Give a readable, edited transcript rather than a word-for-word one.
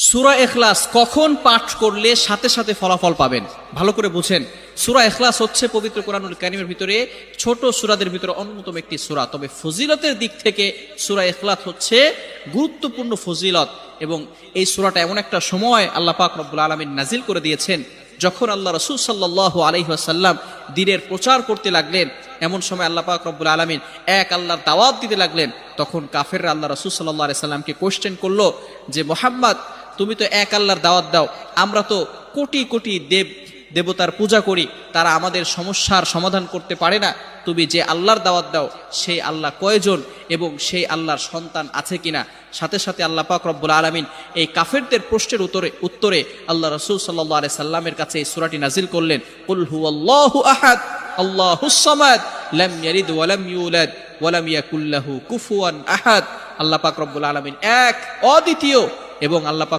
সূরা ইখলাস কখন পাঠ করলে সাথে সাথে ফলাফল পাবেন? ভালো করে বুঝেন। সূরা ইখলাস হচ্ছে পবিত্র কোরআনুল কারীমের ভিতরে ছোট সূরাদের ভিতরে অন্যতম একটি সূরা। তবে ফজিলতের দিক থেকে সূরা ইখলাস হচ্ছে গুরুত্বপূর্ণ ফজিলত, এবং এই সূরাটা এমন একটা সময় আল্লাহ পাক রব্বুল আলামিন নাজিল করে দিয়েছেন যখন আল্লাহ রাসূল সাল্লাল্লাহু আলাইহি ওয়াসাল্লাম দ্বীনের প্রচার করতে লাগলেন। এমন সময় আল্লাহ পাক রব্বুল আলামিন এক আল্লাহর দাওয়াত দিতে লাগলেন। তখন কাফেররা আল্লাহ রাসূল সাল্লাল্লাহু আলাইহি সাল্লামকে কোশ্চেন করলো যে, মুহাম্মদ, তুমি তো এক আল্লাহর দাওয়াত দাও, আমরা তো কোটি কোটি দেবতার পূজা করি, তারা আমাদের সমস্যার সমাধান করতে পারে না। তুমি যে আল্লাহর দাওয়াত দাও সেই আল্লাহ কয়জন এবং সেই আল্লাহর সন্তান আছে কিনা? সাথে সাথে আল্লাহ পাক রব্বুল আলামিন এই কাফেরদের প্রশ্নের উত্তরে আল্লাহ রাসূল সাল্লাল্লাহু আলাইহি সাল্লামের কাছে এই সূরাটি নাজিল করলেন, কুল হুয়াল্লাহু আহাদ আল্লাহুস সামাদ লাম ইয়ালিদ ওয়া লাম ইউলাদ ওয়া লাম ইয়াকুল লাহু কুফুয়ান আহাদ। আল্লাহ পাক রব্বুল আলামিন এক, অদ্বিতীয়, এবং আল্লাহ পাক